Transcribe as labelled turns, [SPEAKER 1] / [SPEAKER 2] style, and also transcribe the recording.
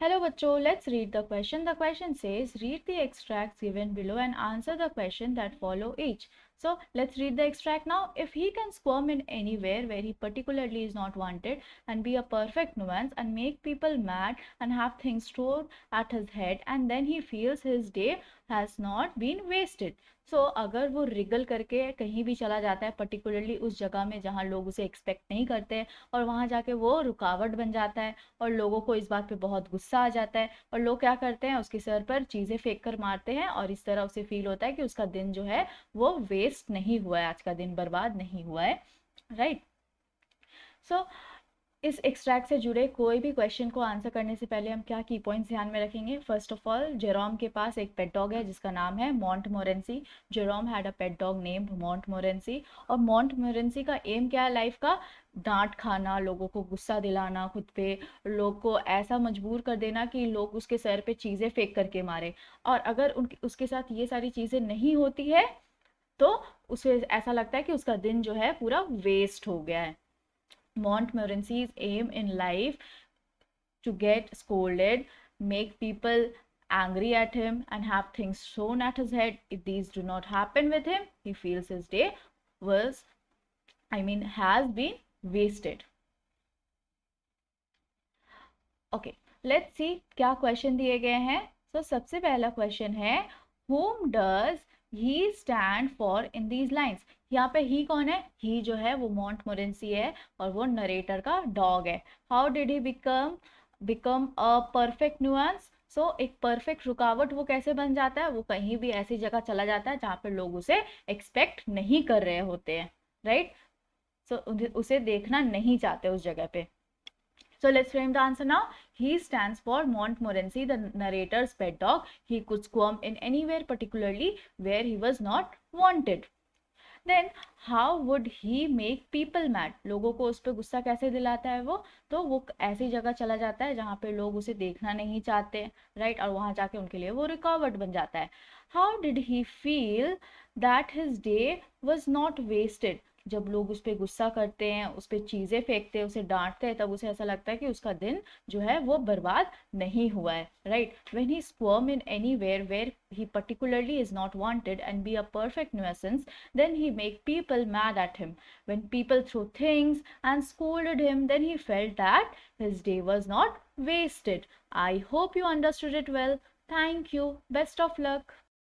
[SPEAKER 1] Hello बच्चों, let's read the question. The question says, read the extracts given below and answer the question that follow each. So let's read the extract now. If he can squirm in anywhere where he particularly is not wanted and be a perfect nuisance and make people mad and have things thrown at his head and then he feels his day has not been wasted. सो अगर वो Regal करके कहीं भी चला जाता है, particularly उस जगह में जहाँ लोग उसे एक्सपेक्ट नहीं करते हैं, और वहाँ जाके वो रुकावट बन जाता है और लोगों को इस बात पे बहुत गुस्सा आ जाता है और लोग क्या करते हैं, उसके सर पर चीज़ें फेंक कर मारते हैं और इस तरह उसे फील होता है कि उसका दिन जो है वो वेस्ट नहीं हुआ है, आज का दिन बर्बाद नहीं हुआ है, राइट। सो इस एक्सट्रैक्ट से जुड़े कोई भी क्वेश्चन को आंसर करने से पहले हम क्या की पॉइंट्स ध्यान में रखेंगे। फर्स्ट ऑफ ऑल, जेरोम के पास एक पेट डॉग है जिसका नाम है Montmorency. Jerome had a pet dog named Montmorency. और मोंटमोरेंसी का एम क्या है लाइफ का? डांट खाना, लोगों को गुस्सा दिलाना खुद पे, लोग को ऐसा मजबूर कर देना कि लोग उसके सर पे चीज़ें फेंक करके मारे। और अगर उसके साथ ये सारी चीज़ें नहीं होती है तो उसे ऐसा लगता है कि उसका दिन जो है पूरा वेस्ट हो गया है। Montmorency's aim in life to get scolded, make people angry at him, and have things thrown at his head. If these do not happen with him, he feels his day has been wasted. Okay, let's see क्या question दिए गए हैं। तो सबसे पहला question है, whom does he stand for in these lines? यहाँ पे ही कौन है? ही जो है वो मोंटमोरेंसी है और वो नरेटर का डॉग है। How did he become a perfect nuisance? So एक परफेक्ट रुकावट वो कैसे बन जाता है? वो कहीं भी ऐसी जगह चला जाता है जहाँ पे लोग उसे एक्सपेक्ट नहीं कर रहे होते हैं, राइट। सो उसे देखना नहीं चाहते उस जगह पे। So let's frame the answer now. He stands for Montmorency, the narrator's pet dog. He could squirm in anywhere, particularly where he was not wanted. Then how would he make people mad? लोगों को उस पर गुस्सा कैसे दिलाता है वो? तो वो ऐसी जगह चला जाता है जहाँ पे लोग उसे देखना नहीं चाहते, राइट, और वहाँ जाके उनके लिए वो रुकावट बन जाता है। How did he feel that his day was not wasted? जब लोग उस पर गुस्सा करते हैं, उस पर चीज़ें फेंकते हैं, उसे डांटते हैं, तब उसे ऐसा लगता है कि उसका दिन जो है वो बर्बाद नहीं हुआ है, right. When he squirm in anywhere where he particularly is not wanted and be a perfect nuisance, then he make people mad at him. When people threw things and scolded him, then he felt that his day was not wasted. I hope you understood it well. Thank you. Best of luck.